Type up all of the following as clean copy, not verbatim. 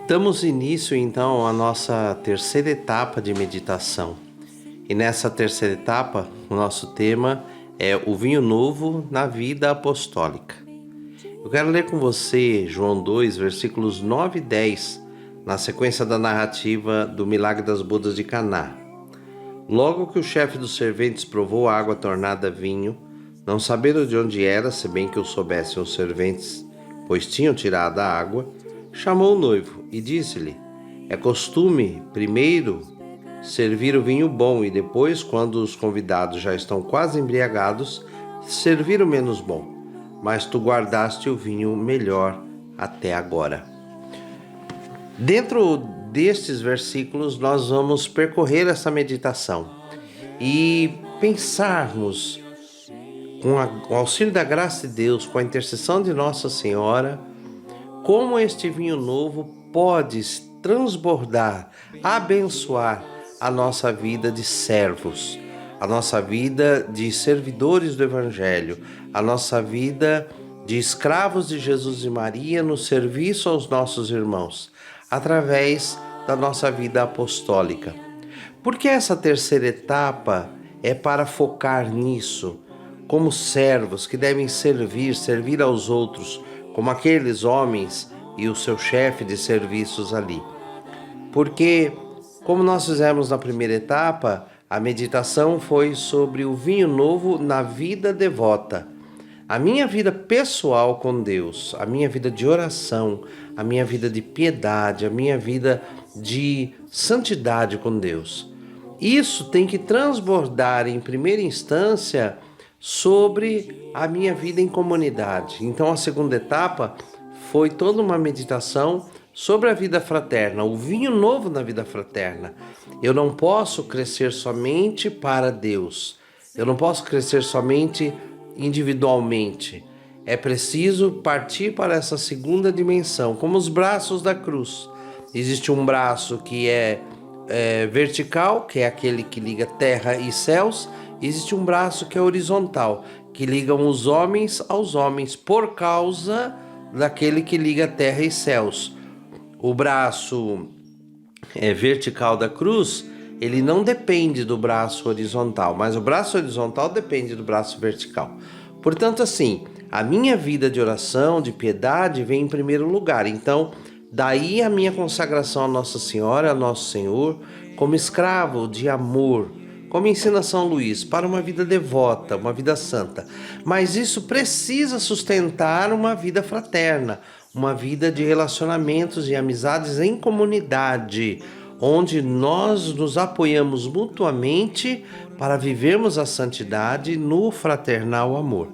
Damos início então à nossa terceira etapa de meditação. E nessa terceira etapa, o nosso tema é o vinho novo na vida apostólica. Eu quero ler com você João 2, versículos 9 e 10, na sequência da narrativa do milagre das bodas de Caná. Logo que o chefe dos serventes provou a água tornada vinho, não sabendo de onde era, se bem que o soubessem os serventes, pois tinham tirado a água, chamou o noivo e disse-lhe: é costume primeiro servir o vinho bom e depois, quando os convidados já estão quase embriagados, servir o menos bom. Mas tu guardaste o vinho melhor até agora. Dentro destes versículos, nós vamos percorrer essa meditação e pensarmos, com o auxílio da graça de Deus, com a intercessão de Nossa Senhora, como este vinho novo pode transbordar, abençoar a nossa vida de servos, a nossa vida de servidores do Evangelho, a nossa vida de escravos de Jesus e Maria no serviço aos nossos irmãos, através da nossa vida apostólica. Porque essa terceira etapa é para focar nisso, como servos que devem servir aos outros, como aqueles homens e o seu chefe de serviços ali. Porque, como nós fizemos na primeira etapa, a meditação foi sobre o vinho novo na vida devota. A minha vida pessoal com Deus, a minha vida de oração, a minha vida de piedade, a minha vida de santidade com Deus. Isso tem que transbordar em primeira instância sobre a minha vida em comunidade. Então a segunda etapa foi toda uma meditação sobre a vida fraterna, o vinho novo na vida fraterna. Eu não posso crescer somente para Deus, eu não posso crescer somente individualmente. É preciso partir para essa segunda dimensão, como os braços da cruz. Existe um braço que é vertical, que é aquele que liga terra e céus. Existe um braço que é horizontal, que ligam os homens aos homens por causa daquele que liga terra e céus. O braço vertical da cruz, ele não depende do braço horizontal, mas o braço horizontal depende do braço vertical. Portanto, assim, a minha vida de oração, de piedade, vem em primeiro lugar. Então, daí a minha consagração a Nossa Senhora, a Nosso Senhor, como escravo de amor, como ensina São Luís, para uma vida devota, uma vida santa. Mas isso precisa sustentar uma vida fraterna, uma vida de relacionamentos e amizades em comunidade, onde nós nos apoiamos mutuamente para vivermos a santidade no fraternal amor.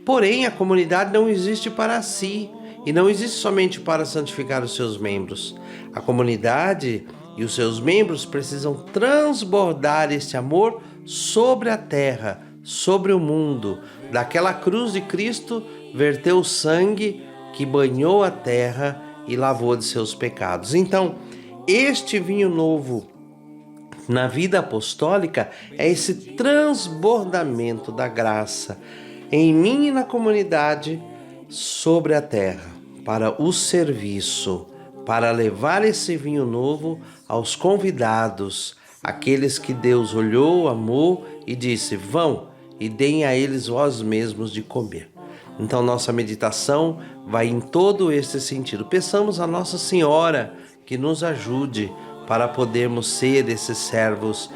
Porém, a comunidade não existe para si e não existe somente para santificar os seus membros. A comunidade e os seus membros precisam transbordar este amor sobre a terra, sobre o mundo. Daquela cruz de Cristo verteu o sangue que banhou a terra e lavou de seus pecados. Então, este vinho novo na vida apostólica é esse transbordamento da graça em mim e na comunidade sobre a terra, para o serviço, para levar esse vinho novo aos convidados, aqueles que Deus olhou, amou e disse: vão e deem a eles vós mesmos de comer. Então nossa meditação vai em todo esse sentido. Peçamos a Nossa Senhora que nos ajude para podermos ser esses servos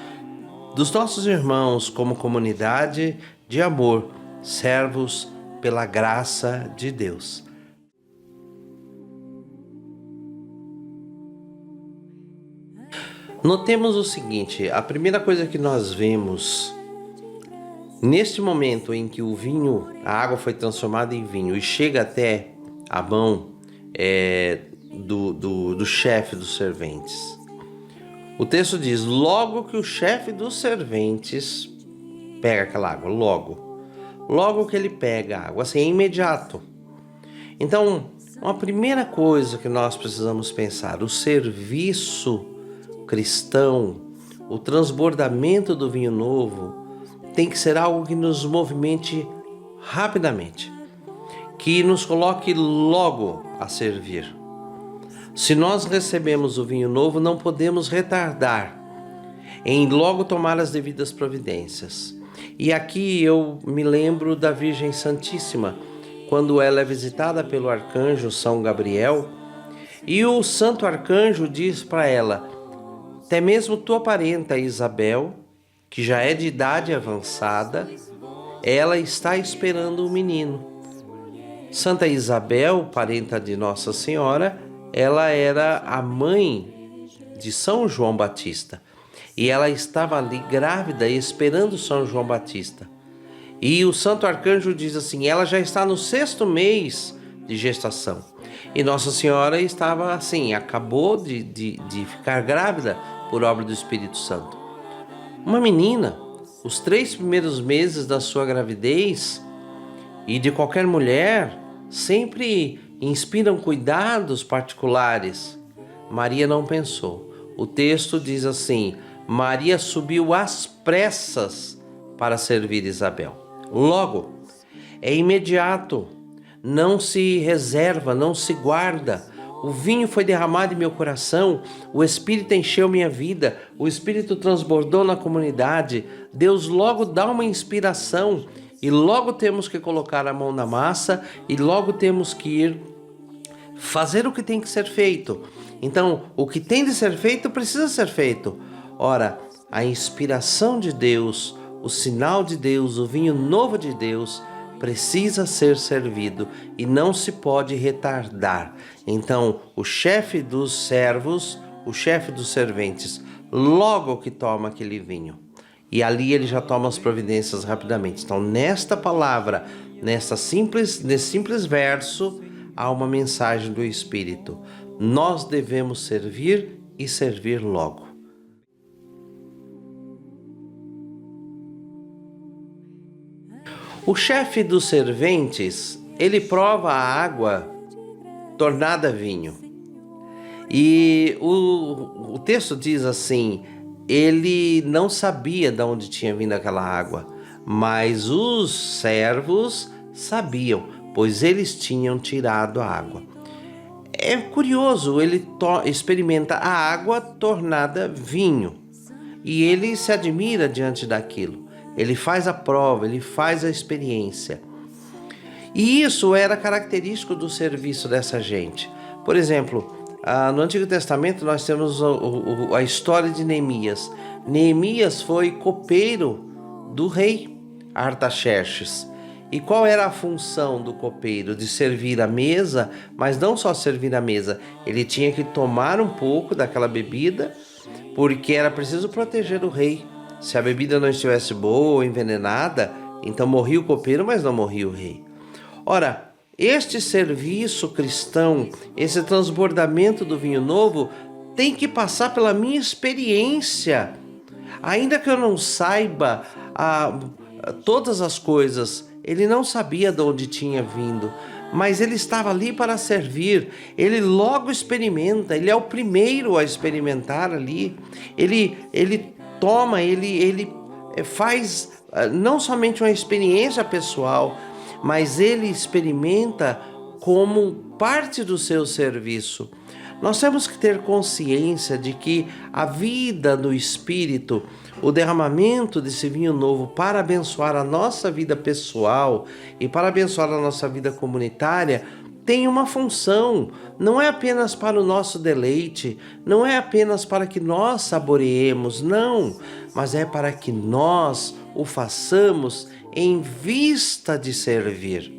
dos nossos irmãos como comunidade de amor, servos pela graça de Deus. Notemos o seguinte: a primeira coisa que nós vemos neste momento em que o vinho, a água foi transformada em vinho e chega até a mão do chefe dos serventes. O texto diz: logo que o chefe dos serventes pega aquela água, logo que ele pega a água, assim, é imediato. Então, uma primeira coisa que nós precisamos pensar: o serviço cristão, o transbordamento do vinho novo tem que ser algo que nos movimente rapidamente, que nos coloque logo a servir. Se nós recebemos o vinho novo, não podemos retardar em logo tomar as devidas providências. E aqui eu me lembro da Virgem Santíssima, quando ela é visitada pelo arcanjo São Gabriel, e o santo arcanjo diz para ela: até mesmo tua parenta Isabel, que já é de idade avançada, ela está esperando um menino. Santa Isabel, parenta de Nossa Senhora, ela era a mãe de São João Batista. E ela estava ali grávida esperando São João Batista. E o santo arcanjo diz assim: ela já está no 6º mês de gestação. E Nossa Senhora estava assim, acabou de ficar grávida por obra do Espírito Santo. Uma menina, os 3 primeiros meses da sua gravidez, e de qualquer mulher, sempre inspiram cuidados particulares. Maria não pensou. O texto diz assim: Maria subiu às pressas para servir Isabel. Logo, é imediato, não se reserva, não se guarda. O vinho foi derramado em meu coração, o Espírito encheu minha vida, o Espírito transbordou na comunidade. Deus logo dá uma inspiração e logo temos que colocar a mão na massa e logo temos que ir fazer o que tem que ser feito. Então, o que tem de ser feito precisa ser feito. Ora, a inspiração de Deus, o sinal de Deus, o vinho novo de Deus precisa ser servido e não se pode retardar. Então, o chefe dos servos, o chefe dos serventes, logo que toma aquele vinho, e ali ele já toma as providências rapidamente. Então, nesta palavra, nesse simples verso, há uma mensagem do Espírito. Nós devemos servir e servir logo. O chefe dos serventes, ele prova a água tornada vinho. E o texto diz assim: ele não sabia de onde tinha vindo aquela água, mas os servos sabiam, pois eles tinham tirado a água. É curioso, ele experimenta a água tornada vinho e ele se admira diante daquilo. Ele faz a prova, ele faz a experiência. E isso era característico do serviço dessa gente. Por exemplo, no Antigo Testamento nós temos a história de Neemias. Neemias foi copeiro do rei Artaxerxes. E qual era a função do copeiro? De servir a mesa, mas não só servir a mesa. Ele tinha que tomar um pouco daquela bebida, porque era preciso proteger o rei. Se a bebida não estivesse boa ou envenenada, então morria o copeiro, mas não morria o rei. Ora, este serviço cristão, esse transbordamento do vinho novo, tem que passar pela minha experiência. Ainda que eu não saiba todas as coisas, ele não sabia de onde tinha vindo, mas ele estava ali para servir. Ele logo experimenta, ele é o primeiro a experimentar ali. Ele toma, ele faz não somente uma experiência pessoal, mas ele experimenta como parte do seu serviço. Nós temos que ter consciência de que a vida do Espírito, o derramamento desse vinho novo para abençoar a nossa vida pessoal e para abençoar a nossa vida comunitária, tem uma função. Não é apenas para o nosso deleite, não é apenas para que nós saboreemos, não, mas é para que nós o façamos em vista de servir.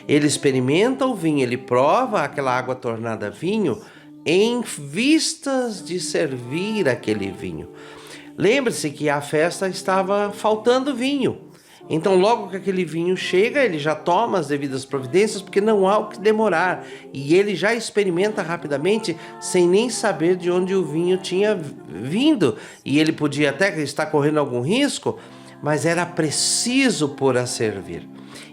Ele experimenta o vinho, ele prova aquela água tornada vinho em vistas de servir aquele vinho. Lembre-se que a festa estava faltando vinho. Então, logo que aquele vinho chega, ele já toma as devidas providências, porque não há o que demorar. E ele já experimenta rapidamente, sem nem saber de onde o vinho tinha vindo. E ele podia até estar correndo algum risco, mas era preciso pôr a servir.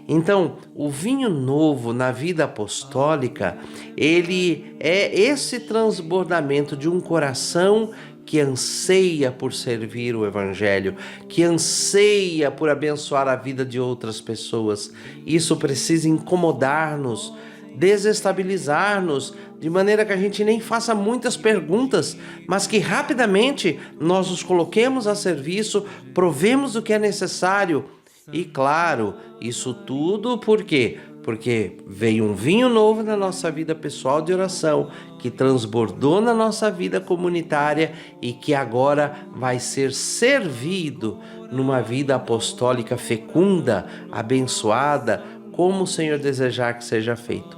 Então, o vinho novo na vida apostólica, ele é esse transbordamento de um coração que anseia por servir o Evangelho, que anseia por abençoar a vida de outras pessoas. Isso precisa incomodar-nos, desestabilizar-nos, de maneira que a gente nem faça muitas perguntas, mas que rapidamente nós nos coloquemos a serviço, provemos o que é necessário. E claro, isso tudo por quê? Porque veio um vinho novo na nossa vida pessoal de oração, que transbordou na nossa vida comunitária e que agora vai ser servido numa vida apostólica fecunda, abençoada, como o Senhor desejar que seja feito.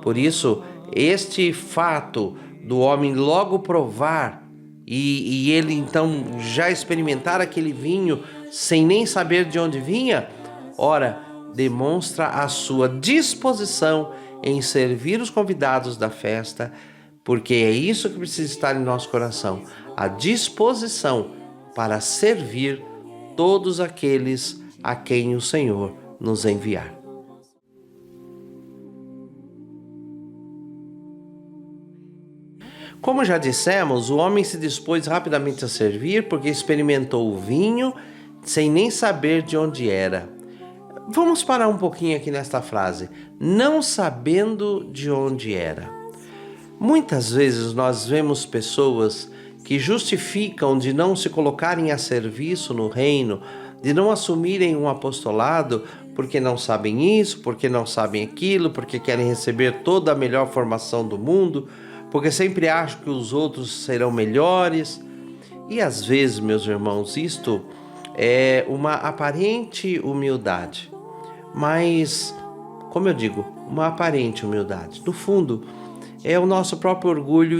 Por isso, este fato do homem logo provar e ele então já experimentar aquele vinho sem nem saber de onde vinha, ora, demonstra a sua disposição em servir os convidados da festa, porque é isso que precisa estar em nosso coração, a disposição para servir todos aqueles a quem o Senhor nos enviar. Como já dissemos, o homem se dispôs rapidamente a servir porque experimentou o vinho sem nem saber de onde era. Vamos parar um pouquinho aqui nesta frase, não sabendo de onde era. Muitas vezes nós vemos pessoas que justificam de não se colocarem a serviço no reino, de não assumirem um apostolado, porque não sabem isso, porque não sabem aquilo, porque querem receber toda a melhor formação do mundo, porque sempre acham que os outros serão melhores. E às vezes, meus irmãos, isto é uma aparente humildade, mas, como eu digo, uma aparente humildade. No fundo, é o nosso próprio orgulho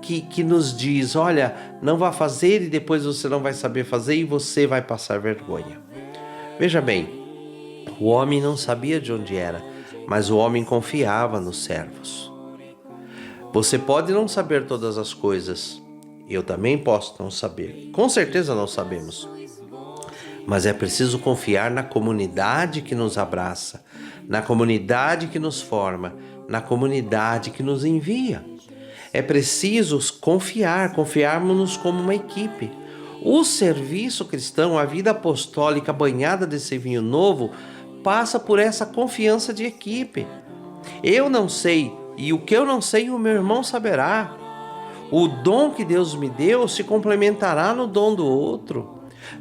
que nos diz, olha, não vá fazer e depois você não vai saber fazer e você vai passar vergonha. Veja bem, o homem não sabia de onde era, mas o homem confiava nos servos. Você pode não saber todas as coisas, eu também posso não saber, com certeza não sabemos. Mas é preciso confiar na comunidade que nos abraça, na comunidade que nos forma, na comunidade que nos envia. É preciso confiarmos-nos como uma equipe. O serviço cristão, a vida apostólica banhada desse vinho novo, passa por essa confiança de equipe. Eu não sei, e o que eu não sei, o meu irmão saberá. O dom que Deus me deu se complementará no dom do outro.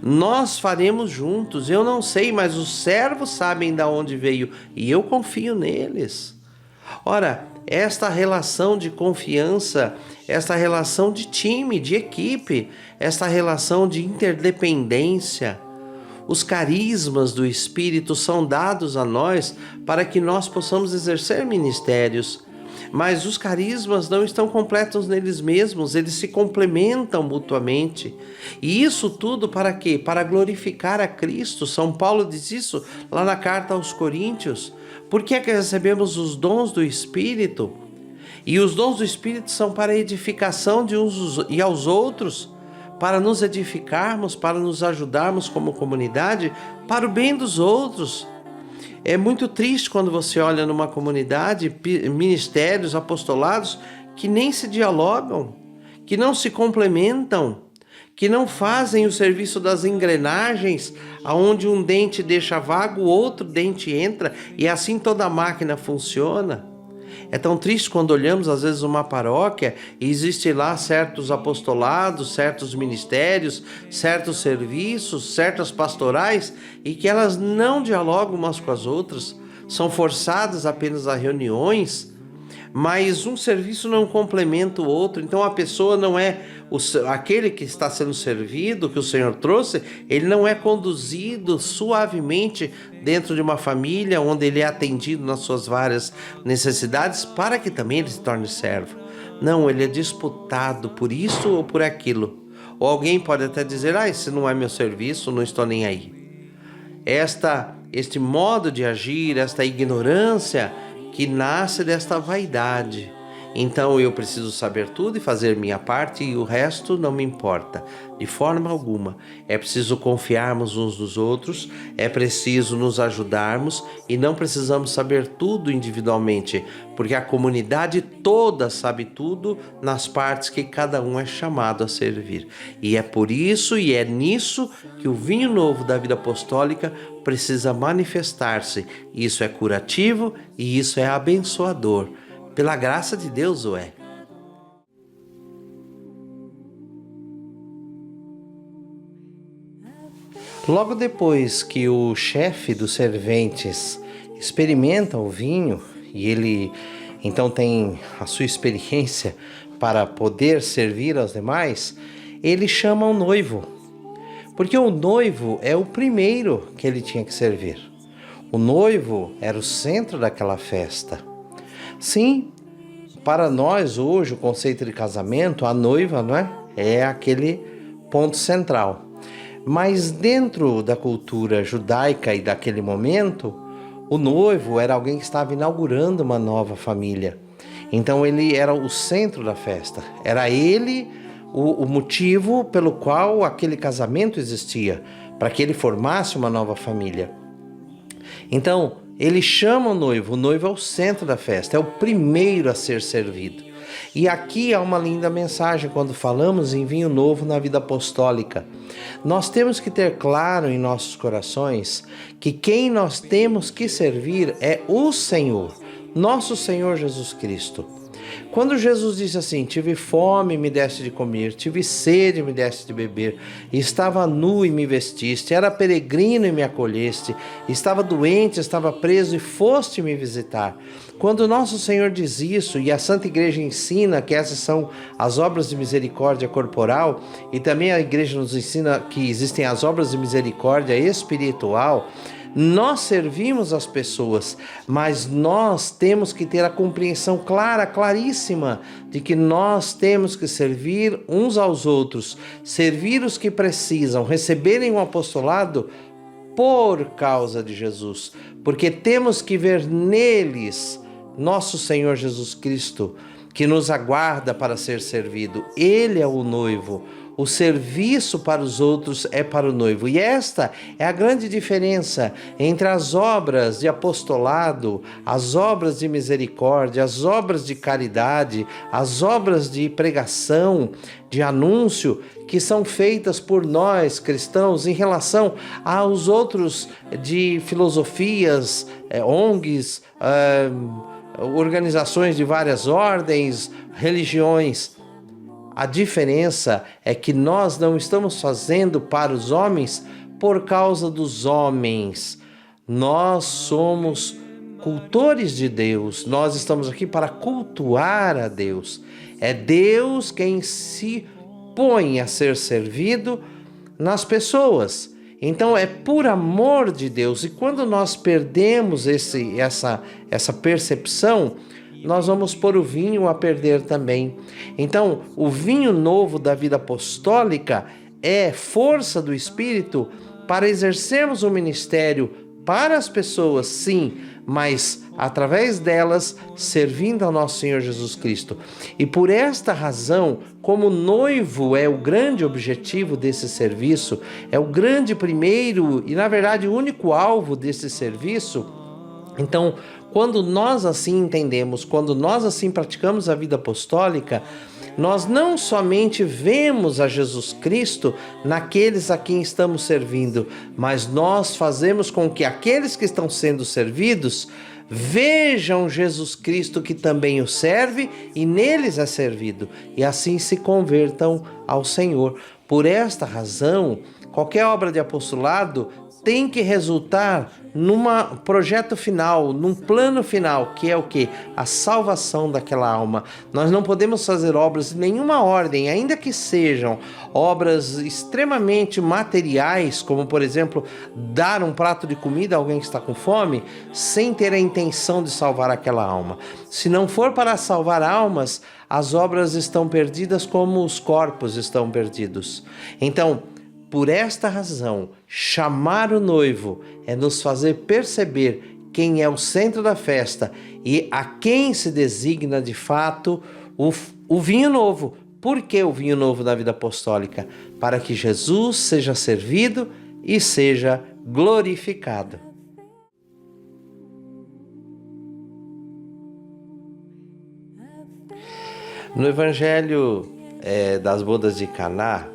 Nós faremos juntos, eu não sei, mas os servos sabem de onde veio e eu confio neles. Ora, esta relação de confiança, esta relação de time, de equipe, esta relação de interdependência, os carismas do Espírito são dados a nós para que nós possamos exercer ministérios. Mas os carismas não estão completos neles mesmos, eles se complementam mutuamente. E isso tudo para quê? Para glorificar a Cristo. São Paulo diz isso lá na carta aos Coríntios. Por que é que recebemos os dons do Espírito? E os dons do Espírito são para a edificação de uns e aos outros, para nos edificarmos, para nos ajudarmos como comunidade, para o bem dos outros. É muito triste quando você olha numa comunidade, ministérios, apostolados, que nem se dialogam, que não se complementam, que não fazem o serviço das engrenagens, aonde um dente deixa vago, o outro dente entra e assim toda a máquina funciona. É tão triste quando olhamos às vezes uma paróquia e existe lá certos apostolados, certos ministérios, certos serviços, certas pastorais e que elas não dialogam umas com as outras, são forçadas apenas a reuniões, mas um serviço não complementa o outro, então a pessoa não é aquele que está sendo servido, que o Senhor trouxe, ele não é conduzido suavemente dentro de uma família onde ele é atendido nas suas várias necessidades para que também ele se torne servo. Não, ele é disputado por isso ou por aquilo. Ou alguém pode até dizer, esse não é meu serviço, não estou nem aí. Este modo de agir, esta ignorância que nasce desta vaidade Então eu preciso saber tudo e fazer minha parte e o resto não me importa, de forma alguma. É preciso confiarmos uns nos outros, é preciso nos ajudarmos e não precisamos saber tudo individualmente, porque a comunidade toda sabe tudo nas partes que cada um é chamado a servir. E é por isso e é nisso que o vinho novo da vida apostólica precisa manifestar-se. Isso é curativo e isso é abençoador. Pela graça de Deus o é. Logo depois que o chefe dos serventes experimenta o vinho e ele então tem a sua experiência para poder servir aos demais, ele chama o noivo, porque o noivo é o primeiro que ele tinha que servir. O noivo era o centro daquela festa. Sim, para nós hoje o conceito de casamento, a noiva, não é? É aquele ponto central. Mas dentro da cultura judaica e daquele momento, o noivo era alguém que estava inaugurando uma nova família. Então ele era o centro da festa. Era ele o motivo pelo qual aquele casamento existia, para que ele formasse uma nova família. Então, ele chama o noivo é o centro da festa, é o primeiro a ser servido. E aqui há uma linda mensagem quando falamos em vinho novo na vida apostólica. Nós temos que ter claro em nossos corações que quem nós temos que servir é o Senhor, nosso Senhor Jesus Cristo. Quando Jesus disse assim: tive fome e me deste de comer, tive sede e me deste de beber, estava nu e me vestiste, era peregrino e me acolheste, estava doente, estava preso e foste me visitar. Quando nosso Senhor diz isso, e a Santa Igreja ensina que essas são as obras de misericórdia corporal, e também a Igreja nos ensina que existem as obras de misericórdia espiritual, nós servimos as pessoas, mas nós temos que ter a compreensão clara, claríssima, de que nós temos que servir uns aos outros, servir os que precisam, receberem o apostolado por causa de Jesus, porque temos que ver neles nosso Senhor Jesus Cristo, que nos aguarda para ser servido. Ele é o noivo. O serviço para os outros é para o noivo. E esta é a grande diferença entre as obras de apostolado, as obras de misericórdia, as obras de caridade, as obras de pregação, de anúncio, que são feitas por nós cristãos em relação aos outros de filosofias, ONGs, organizações de várias ordens, religiões. A diferença é que nós não estamos fazendo para os homens por causa dos homens. Nós somos cultores de Deus. Nós estamos aqui para cultuar a Deus. É Deus quem se põe a ser servido nas pessoas. Então é por amor de Deus. E quando nós perdemos essa percepção, nós vamos pôr o vinho a perder também. Então, o vinho novo da vida apostólica é força do Espírito para exercermos o ministério para as pessoas, sim, mas através delas, servindo ao nosso Senhor Jesus Cristo. E por esta razão, como noivo é o grande objetivo desse serviço, é o grande primeiro e, na verdade, o único alvo desse serviço, então, quando nós assim entendemos, quando nós assim praticamos a vida apostólica, nós não somente vemos a Jesus Cristo naqueles a quem estamos servindo, mas nós fazemos com que aqueles que estão sendo servidos vejam Jesus Cristo que também o serve e neles é servido, e assim se convertam ao Senhor. Por esta razão, qualquer obra de apostolado tem que resultar num projeto final, num plano final, que é o quê? A salvação daquela alma. Nós não podemos fazer obras de nenhuma ordem, ainda que sejam obras extremamente materiais, como, por exemplo, dar um prato de comida a alguém que está com fome, sem ter a intenção de salvar aquela alma. Se não for para salvar almas, as obras estão perdidas como os corpos estão perdidos. Então, por esta razão, chamar o noivo é nos fazer perceber quem é o centro da festa e a quem se designa de fato o vinho novo. Por que o vinho novo da vida apostólica? Para que Jesus seja servido e seja glorificado. No Evangelho das bodas de Caná,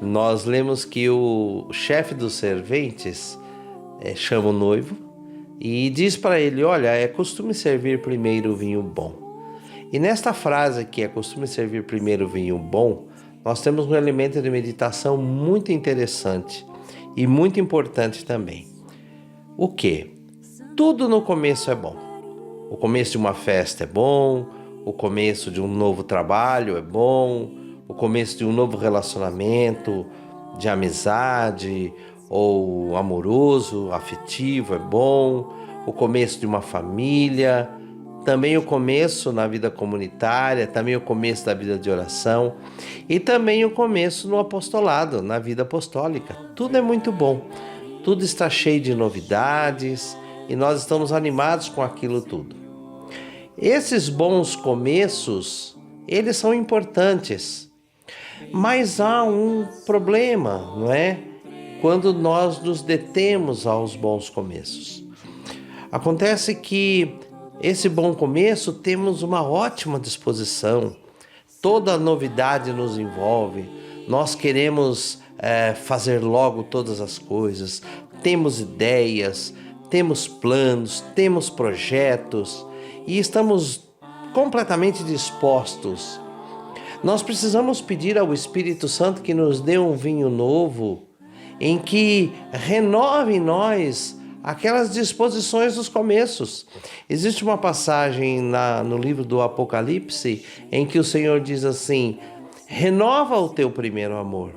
nós lemos que o chefe dos serventes chama o noivo e diz para ele: olha, é costume servir primeiro o vinho bom. E nesta frase que é costume servir primeiro o vinho bom, nós temos um elemento de meditação muito interessante e muito importante também. O quê? Tudo no começo é bom. O começo de uma festa é bom, o começo de um novo trabalho é bom, o começo de um novo relacionamento, de amizade ou amoroso, afetivo é bom, o começo de uma família, também o começo na vida comunitária, também o começo da vida de oração e também o começo no apostolado, na vida apostólica. Tudo é muito bom, tudo está cheio de novidades e nós estamos animados com aquilo tudo. Esses bons começos, eles são importantes, mas há um problema, não é? Quando nós nos detemos aos bons começos. Acontece que esse bom começo temos uma ótima disposição, toda novidade nos envolve, nós queremos fazer logo todas as coisas, temos ideias, temos planos, temos projetos e estamos completamente dispostos. Nós precisamos pedir ao Espírito Santo que nos dê um vinho novo, em que renove em nós aquelas disposições dos começos. Existe uma passagem no livro do Apocalipse em que o Senhor diz assim: renova o teu primeiro amor,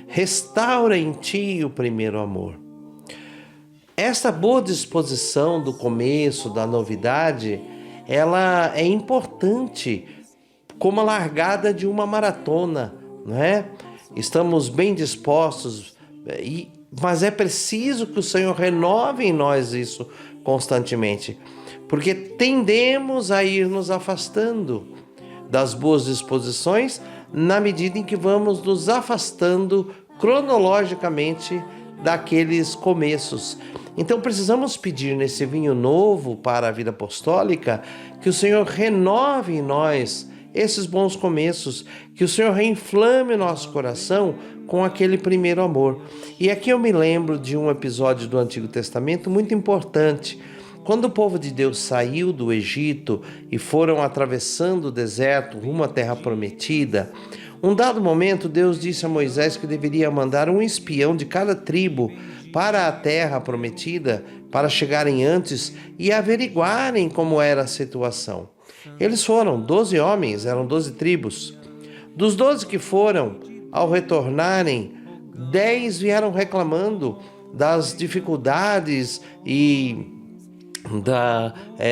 restaura em ti o primeiro amor. Esta boa disposição do começo, da novidade, ela é importante como a largada de uma maratona, não é? Estamos bem dispostos, mas é preciso que o Senhor renove em nós isso constantemente, porque tendemos a ir nos afastando das boas disposições na medida em que vamos nos afastando cronologicamente daqueles começos. Então precisamos pedir nesse vinho novo para a vida apostólica que o Senhor renove em nós esses bons começos, que o Senhor reinflame o nosso coração com aquele primeiro amor. E aqui eu me lembro de um episódio do Antigo Testamento muito importante. Quando o povo de Deus saiu do Egito e foram atravessando o deserto rumo à terra prometida, um dado momento Deus disse a Moisés que deveria mandar um espião de cada tribo para a terra prometida, para chegarem antes e averiguarem como era a situação. Eles foram 12 homens, eram 12 tribos. Dos 12 que foram, ao retornarem, 10 vieram reclamando das dificuldades e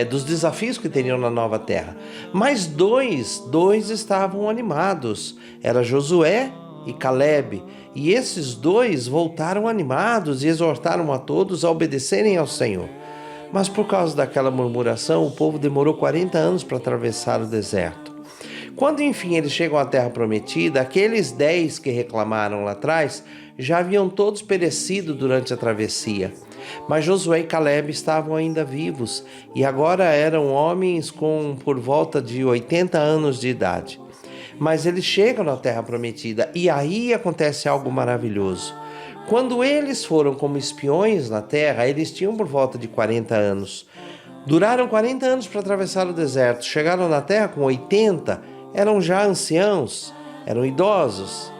dos desafios que teriam na nova terra. Mas dois estavam animados, era Josué e Calebe, e esses dois voltaram animados e exortaram a todos a obedecerem ao Senhor. Mas por causa daquela murmuração, o povo demorou 40 anos para atravessar o deserto. Quando enfim eles chegam à terra prometida, aqueles 10 que reclamaram lá atrás já haviam todos perecido durante a travessia. Mas Josué e Calebe estavam ainda vivos e agora eram homens com por volta de 80 anos de idade. Mas eles chegam na terra prometida e aí acontece algo maravilhoso. Quando eles foram como espiões na terra, eles tinham por volta de 40 anos. Duraram 40 anos para atravessar o deserto. Chegaram na terra com 80, eram já anciãos, eram idosos.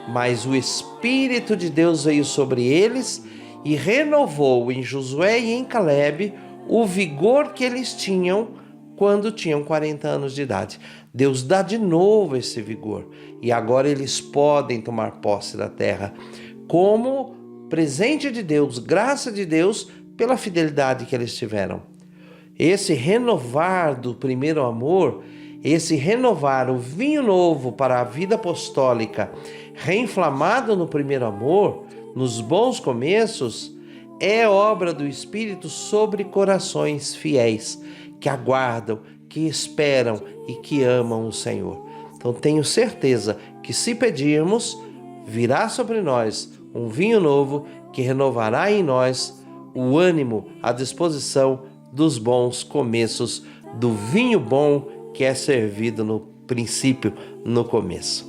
Mas o Espírito de Deus veio sobre eles e renovou em Josué e em Calebe o vigor que eles tinham quando tinham 40 anos de idade. Deus dá de novo esse vigor e agora eles podem tomar posse da terra como presente de Deus, graça de Deus, pela fidelidade que eles tiveram. Esse renovar do primeiro amor, esse renovar o vinho novo para a vida apostólica, reinflamado no primeiro amor, nos bons começos, é obra do Espírito sobre corações fiéis, que aguardam, que esperam e que amam o Senhor. Então tenho certeza que se pedirmos, virá sobre nós um vinho novo que renovará em nós o ânimo, a disposição dos bons começos, do vinho bom que é servido no princípio, no começo.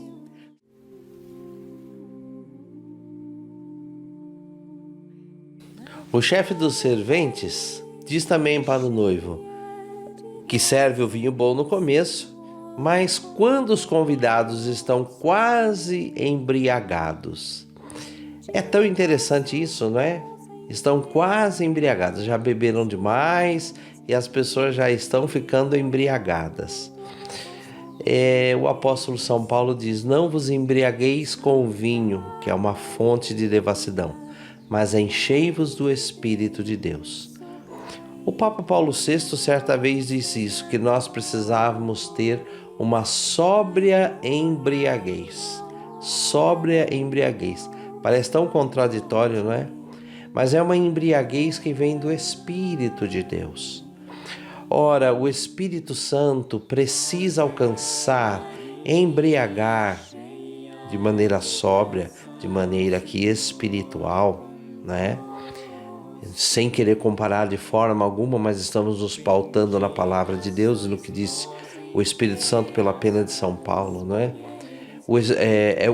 O chefe dos serventes diz também para o noivo que serve o vinho bom no começo, mas quando os convidados estão quase embriagados. É tão interessante isso, não é? Estão quase embriagados, já beberam demais e as pessoas já estão ficando embriagadas. O apóstolo São Paulo diz: não vos embriagueis com o vinho, que é uma fonte de devassidão, mas enchei-vos do Espírito de Deus. O Papa Paulo VI certa vez disse isso, que nós precisávamos ter uma sóbria embriaguez. Sóbria embriaguez. Parece tão contraditório, não é? Mas é uma embriaguez que vem do Espírito de Deus. Ora, o Espírito Santo precisa alcançar, embriagar de maneira sóbria, de maneira que espiritual, né? Sem querer comparar de forma alguma, mas estamos nos pautando na palavra de Deus e no que disse o Espírito Santo pela pena de São Paulo, não é?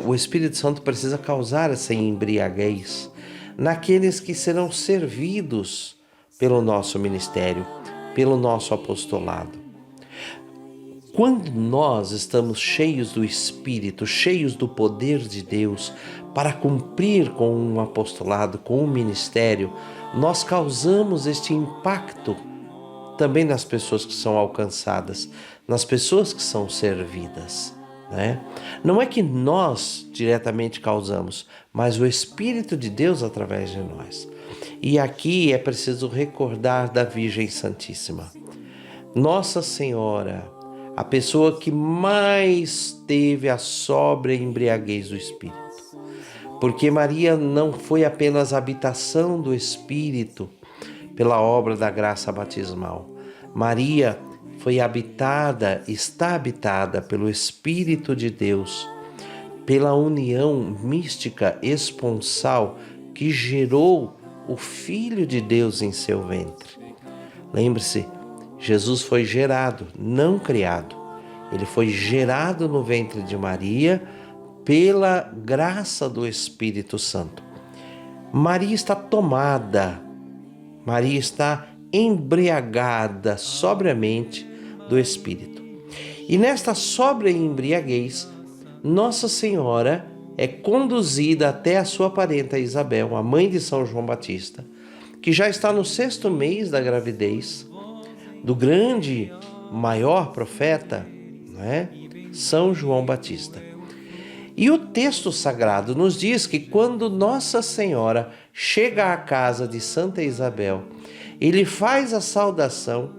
O Espírito Santo precisa causar essa embriaguez naqueles que serão servidos pelo nosso ministério, pelo nosso apostolado. Quando nós estamos cheios do Espírito, cheios do poder de Deus para cumprir com um apostolado, com um ministério, nós causamos este impacto também nas pessoas que são alcançadas, nas pessoas que são servidas, né? Não é que nós diretamente causamos, mas o Espírito de Deus através de nós. E aqui é preciso recordar da Virgem Santíssima. Nossa Senhora, a pessoa que mais teve a sóbria embriaguez do Espírito. Porque Maria não foi apenas habitação do Espírito pela obra da graça batismal. Maria foi habitada, está habitada pelo Espírito de Deus, pela união mística esponsal que gerou o Filho de Deus em seu ventre. Lembre-se, Jesus foi gerado, não criado. Ele foi gerado no ventre de Maria pela graça do Espírito Santo. Maria está tomada, Maria está embriagada sobriamente do Espírito. E nesta sóbria embriaguez, Nossa Senhora é conduzida até a sua parenta Isabel, a mãe de São João Batista, que já está no 6º mês da gravidez do grande, maior profeta, né? São João Batista. E o texto sagrado nos diz que quando Nossa Senhora chega à casa de Santa Isabel, ele faz a saudação,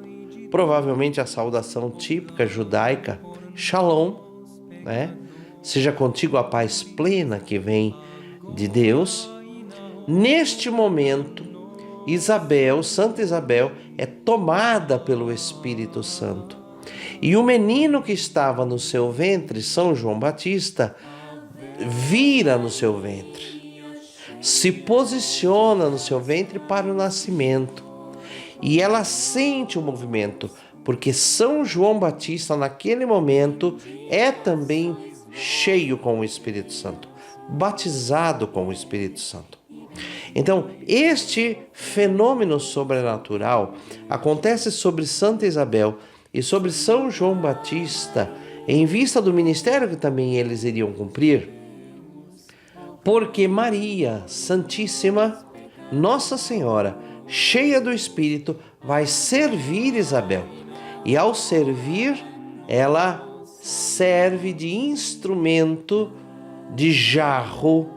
provavelmente a saudação típica judaica, Shalom, né? Seja contigo a paz plena que vem de Deus. Neste momento, Isabel, Santa Isabel, é tomada pelo Espírito Santo. E o menino que estava no seu ventre, São João Batista, vira no seu ventre, se posiciona no seu ventre para o nascimento. E ela sente o movimento, porque São João Batista, naquele momento, é também cheio com o Espírito Santo, batizado com o Espírito Santo. Então, este fenômeno sobrenatural acontece sobre Santa Isabel e sobre São João Batista, em vista do ministério que também eles iriam cumprir, porque Maria Santíssima, Nossa Senhora, cheia do Espírito, vai servir Isabel. E ao servir, ela serve de instrumento, de jarro,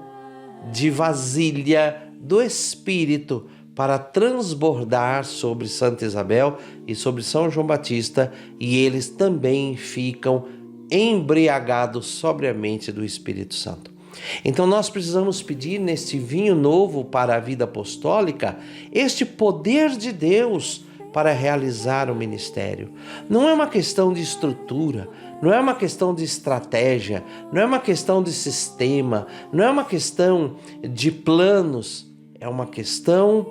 de vasilha do Espírito para transbordar sobre Santa Isabel e sobre São João Batista, e eles também ficam embriagados sobriamente do Espírito Santo. Então nós precisamos pedir neste vinho novo para a vida apostólica este poder de Deus para realizar o ministério. Não é uma questão de estrutura, não é uma questão de estratégia, não é uma questão de sistema, não é uma questão de planos, é uma questão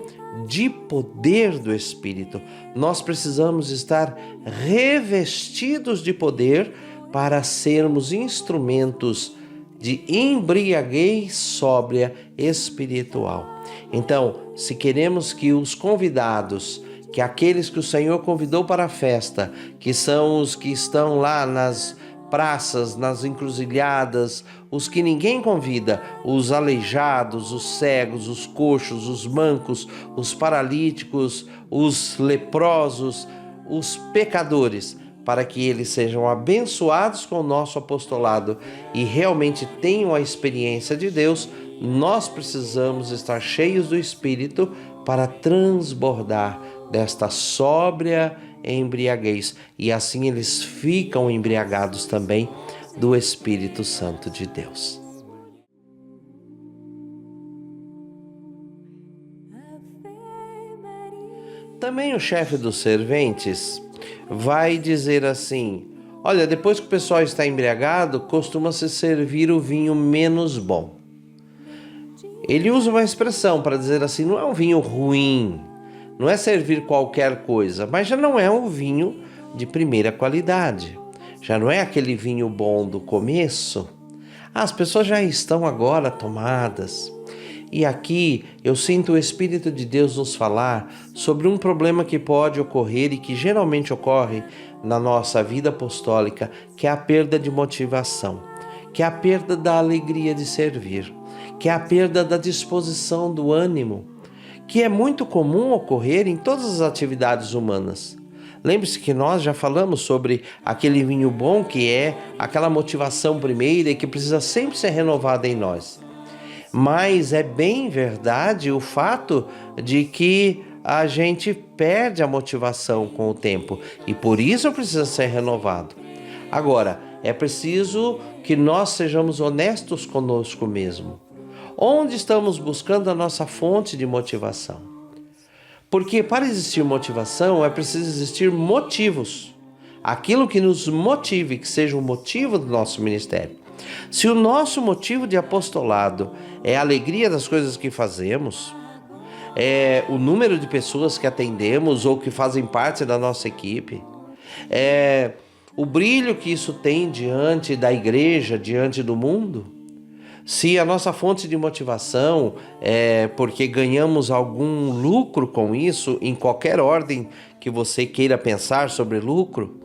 de poder do Espírito. Nós precisamos estar revestidos de poder para sermos instrumentos de embriaguez sóbria espiritual. Então, se queremos que os convidados, que aqueles que o Senhor convidou para a festa, que são os que estão lá nas praças, nas encruzilhadas, os que ninguém convida, os aleijados, os cegos, os coxos, os mancos, os paralíticos, os leprosos, os pecadores, para que eles sejam abençoados com o nosso apostolado e realmente tenham a experiência de Deus, nós precisamos estar cheios do Espírito para transbordar desta sóbria embriaguez. E assim eles ficam embriagados também do Espírito Santo de Deus. Também o chefe dos serventes vai dizer assim: olha, depois que o pessoal está embriagado, costuma-se servir o vinho menos bom. Ele usa uma expressão para dizer assim, não é um vinho ruim, não é servir qualquer coisa, mas já não é um vinho de primeira qualidade, já não é aquele vinho bom do começo. As pessoas já estão agora tomadas. E aqui eu sinto o Espírito de Deus nos falar sobre um problema que pode ocorrer e que geralmente ocorre na nossa vida apostólica, que é a perda de motivação, que é a perda da alegria de servir, que é a perda da disposição do ânimo, que é muito comum ocorrer em todas as atividades humanas. Lembre-se que nós já falamos sobre aquele vinho bom, que é aquela motivação primeira e que precisa sempre ser renovada em nós. Mas é bem verdade o fato de que a gente perde a motivação com o tempo e por isso precisa ser renovado. Agora, é preciso que nós sejamos honestos conosco mesmo. Onde estamos buscando a nossa fonte de motivação? Porque para existir motivação é preciso existir motivos. Aquilo que nos motive, que seja o motivo do nosso ministério. Se o nosso motivo de apostolado é a alegria das coisas que fazemos, é o número de pessoas que atendemos ou que fazem parte da nossa equipe, é o brilho que isso tem diante da igreja, diante do mundo, se a nossa fonte de motivação é porque ganhamos algum lucro com isso, em qualquer ordem que você queira pensar sobre lucro,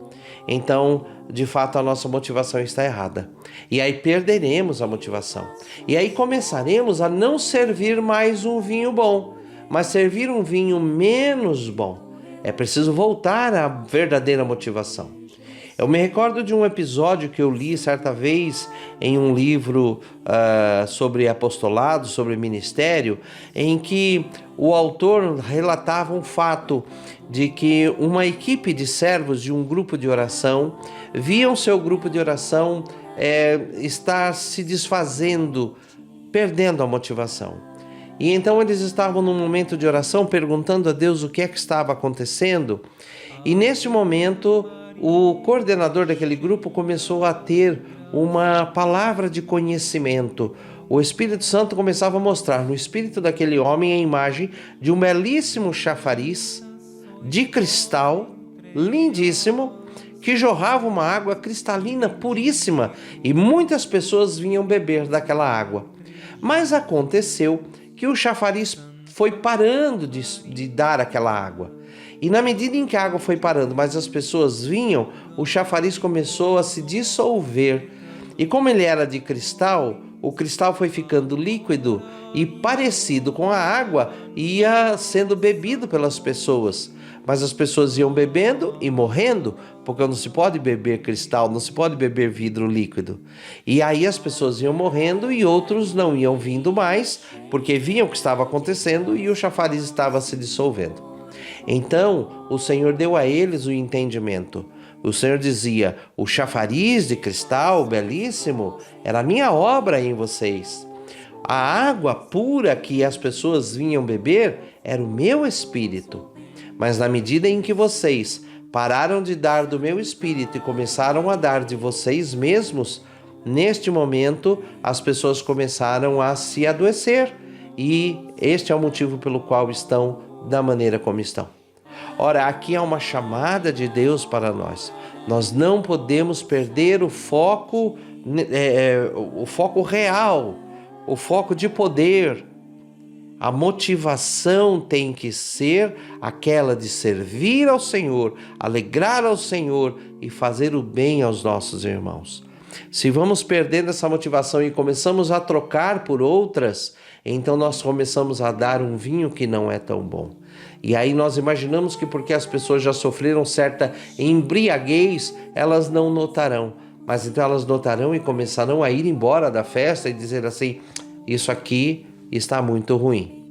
então, de fato, a nossa motivação está errada. E aí perderemos a motivação. E aí começaremos a não servir mais um vinho bom, mas servir um vinho menos bom. É preciso voltar à verdadeira motivação. Eu me recordo de um episódio que eu li certa vez em um livro sobre apostolado, sobre ministério, em que o autor relatava um fato de que uma equipe de servos de um grupo de oração viam seu grupo de oração estar se desfazendo, perdendo a motivação. E então eles estavam num momento de oração perguntando a Deus o que é que estava acontecendo. E nesse momento o coordenador daquele grupo começou a ter uma palavra de conhecimento. O Espírito Santo começava a mostrar no espírito daquele homem a imagem de um belíssimo chafariz de cristal, lindíssimo, que jorrava uma água cristalina, puríssima, e muitas pessoas vinham beber daquela água. Mas aconteceu que o chafariz foi parando de dar aquela água. E na medida em que a água foi parando, mas as pessoas vinham, o chafariz começou a se dissolver. E como ele era de cristal, o cristal foi ficando líquido e parecido com a água, ia sendo bebido pelas pessoas. Mas as pessoas iam bebendo e morrendo, porque não se pode beber cristal, não se pode beber vidro líquido. E aí as pessoas iam morrendo e outros não iam vindo mais, porque viam o que estava acontecendo e o chafariz estava se dissolvendo. Então o Senhor deu a eles o entendimento. O Senhor dizia: o chafariz de cristal belíssimo era a minha obra em vocês. A água pura que as pessoas vinham beber era o meu espírito. Mas na medida em que vocês pararam de dar do meu espírito e começaram a dar de vocês mesmos, neste momento as pessoas começaram a se adoecer. E este é o motivo pelo qual estão da maneira como estão. Ora, aqui há uma chamada de Deus para nós. Nós não podemos perder o foco real, o foco de poder. A motivação tem que ser aquela de servir ao Senhor, alegrar ao Senhor e fazer o bem aos nossos irmãos. Se vamos perdendo essa motivação e começamos a trocar por outras, então nós começamos a dar um vinho que não é tão bom. E aí nós imaginamos que porque as pessoas já sofreram certa embriaguez, elas não notarão. Mas então elas notarão e começarão a ir embora da festa e dizer assim: isso aqui está muito ruim.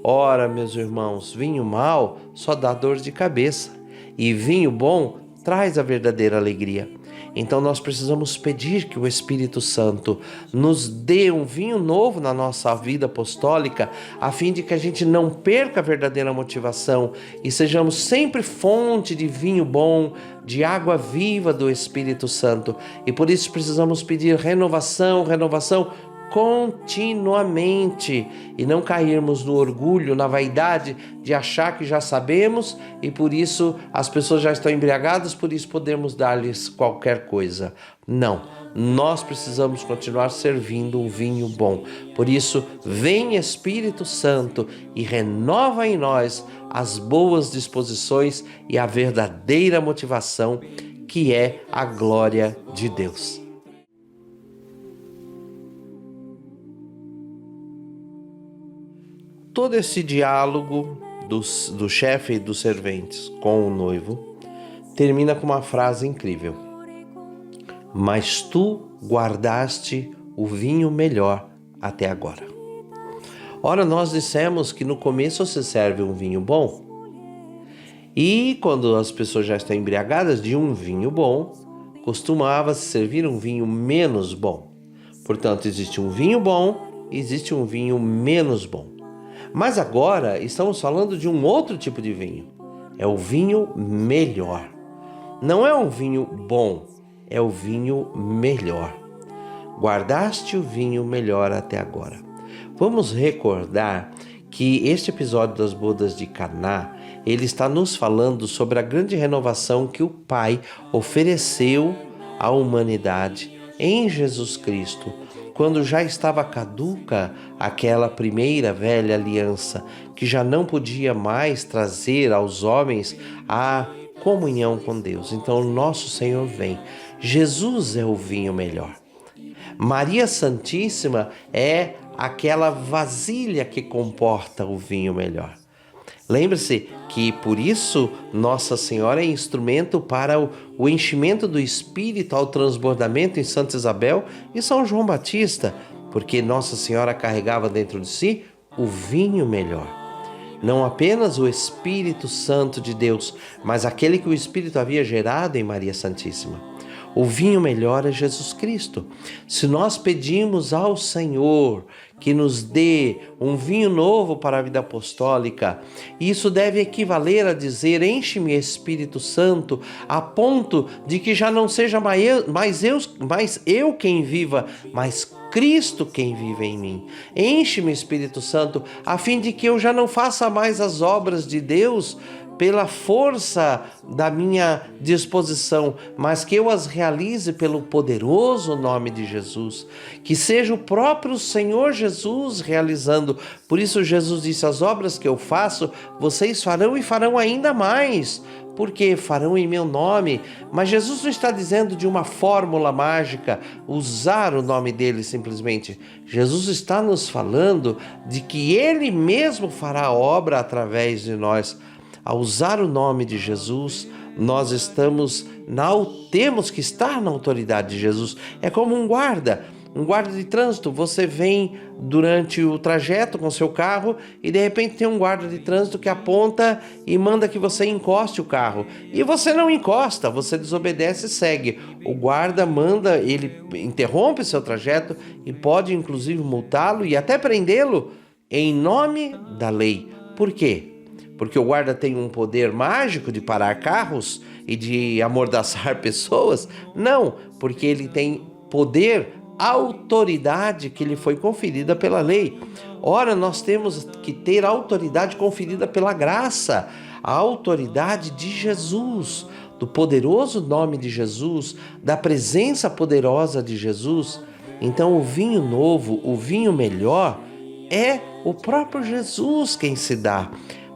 Ora, meus irmãos, vinho mau só dá dor de cabeça. E vinho bom traz a verdadeira alegria. Então nós precisamos pedir que o Espírito Santo nos dê um vinho novo na nossa vida apostólica, a fim de que a gente não perca a verdadeira motivação e sejamos sempre fonte de vinho bom, de água viva do Espírito Santo. E por isso precisamos pedir renovação continuamente e não cairmos no orgulho, na vaidade de achar que já sabemos e por isso as pessoas já estão embriagadas, por isso podemos dar-lhes qualquer coisa. Não, nós precisamos continuar servindo um vinho bom. Por isso, vem Espírito Santo e renova em nós as boas disposições e a verdadeira motivação, que é a glória de Deus. Todo esse diálogo do chefe e dos serventes com o noivo termina com uma frase incrível: mas tu guardaste o vinho melhor até agora. Ora, nós dissemos que no começo se serve um vinho bom, e quando as pessoas já estão embriagadas de um vinho bom, costumava-se servir um vinho menos bom. Portanto, existe um vinho bom e existe um vinho menos bom. Mas agora estamos falando de um outro tipo de vinho. É o vinho melhor. Não é um vinho bom, é o vinho melhor. Guardaste o vinho melhor até agora. Vamos recordar que este episódio das bodas de Caná, ele está nos falando sobre a grande renovação que o Pai ofereceu à humanidade em Jesus Cristo, quando já estava caduca aquela primeira velha aliança, que já não podia mais trazer aos homens a comunhão com Deus. Então nosso Senhor vem. Jesus é o vinho melhor. Maria Santíssima é aquela vasilha que comporta o vinho melhor. Lembre-se que por isso Nossa Senhora é instrumento para o enchimento do Espírito ao transbordamento em Santa Isabel e São João Batista, porque Nossa Senhora carregava dentro de si o vinho melhor. Não apenas o Espírito Santo de Deus, mas aquele que o Espírito havia gerado em Maria Santíssima. O vinho melhor é Jesus Cristo. Se nós pedimos ao Senhor que nos dê um vinho novo para a vida apostólica, isso deve equivaler a dizer: enche-me, Espírito Santo, a ponto de que já não seja mais eu quem viva, mas Cristo quem vive em mim. Enche-me, Espírito Santo, a fim de que eu já não faça mais as obras de Deus pela força da minha disposição, mas que eu as realize pelo poderoso nome de Jesus, que seja o próprio Senhor Jesus realizando. Por isso Jesus disse: as obras que eu faço, vocês farão e farão ainda mais, porque farão em meu nome. Mas Jesus não está dizendo de uma fórmula mágica, usar o nome dele simplesmente. Jesus está nos falando de que ele mesmo fará a obra através de nós. Ao usar o nome de Jesus, nós temos que estar na autoridade de Jesus. É como um guarda. Um guarda de trânsito, você vem durante o trajeto com seu carro e de repente tem um guarda de trânsito que aponta e manda que você encoste o carro. E você não encosta, você desobedece e segue. O guarda manda, ele interrompe seu trajeto e pode inclusive multá-lo e até prendê-lo em nome da lei. Por quê? Porque o guarda tem um poder mágico de parar carros e de amordaçar pessoas? Não, porque ele tem poder, autoridade que lhe foi conferida pela lei. Ora, nós temos que ter a autoridade conferida pela graça, a autoridade de Jesus, do poderoso nome de Jesus, da presença poderosa de Jesus. Então, o vinho novo, o vinho melhor, é o próprio Jesus quem se dá.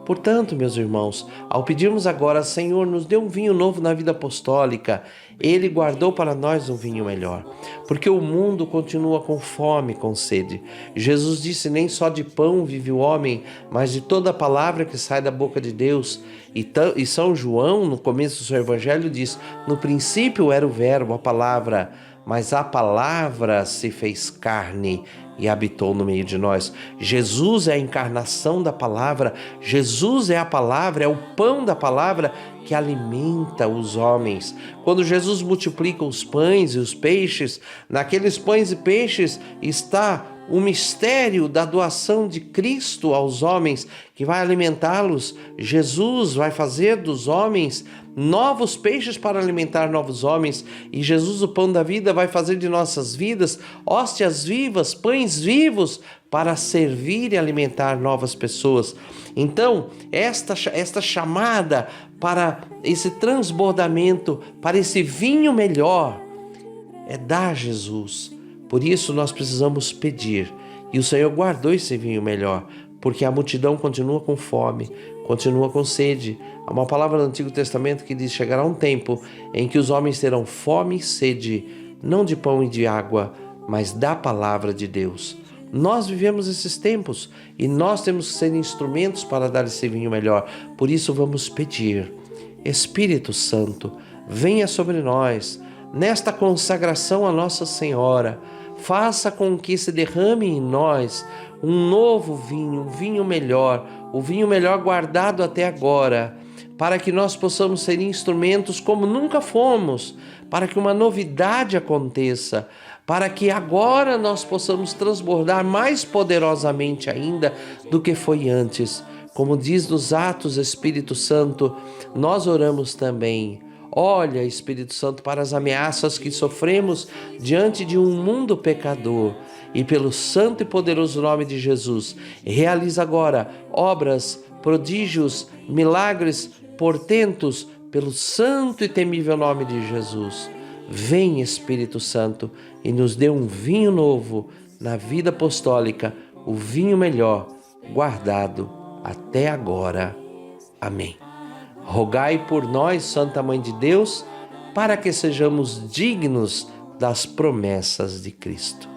Portanto, meus irmãos, ao pedirmos agora, Senhor, nos dê um vinho novo na vida apostólica, Ele guardou para nós um vinho melhor, porque o mundo continua com fome, com sede. Jesus disse, nem só de pão vive o homem, mas de toda a palavra que sai da boca de Deus. E São João, no começo do seu evangelho, diz, no princípio era o verbo, a palavra, mas a palavra se fez carne e habitou no meio de nós. Jesus é a encarnação da palavra, Jesus é a palavra, é o pão da palavra que alimenta os homens. Quando Jesus multiplica os pães e os peixes, naqueles pães e peixes está o mistério da doação de Cristo aos homens, que vai alimentá-los. Jesus vai fazer dos homens novos peixes para alimentar novos homens, e Jesus, o pão da vida, vai fazer de nossas vidas hóstias vivas, pães vivos para servir e alimentar novas pessoas. Então, esta chamada para esse transbordamento, para esse vinho melhor, é dar Jesus. Por isso nós precisamos pedir. E o Senhor guardou esse vinho melhor, porque a multidão continua com fome, continua com sede. Há uma palavra do Antigo Testamento que diz, chegará um tempo em que os homens terão fome e sede, não de pão e de água, mas da palavra de Deus. Nós vivemos esses tempos e nós temos que ser instrumentos para dar esse vinho melhor. Por isso vamos pedir, Espírito Santo, venha sobre nós, nesta consagração a Nossa Senhora, faça com que se derrame em nós um novo vinho, um vinho melhor, o vinho melhor guardado até agora, para que nós possamos ser instrumentos como nunca fomos, para que uma novidade aconteça, para que agora nós possamos transbordar mais poderosamente ainda do que foi antes. Como diz nos Atos, Espírito Santo, nós oramos também. Olha, Espírito Santo, para as ameaças que sofremos diante de um mundo pecador, e pelo santo e poderoso nome de Jesus, realiza agora obras, prodígios, milagres, portentos, pelo santo e temível nome de Jesus. Vem, Espírito Santo, e nos dê um vinho novo na vida apostólica, o vinho melhor, guardado até agora. Amém. Rogai por nós, Santa Mãe de Deus, para que sejamos dignos das promessas de Cristo.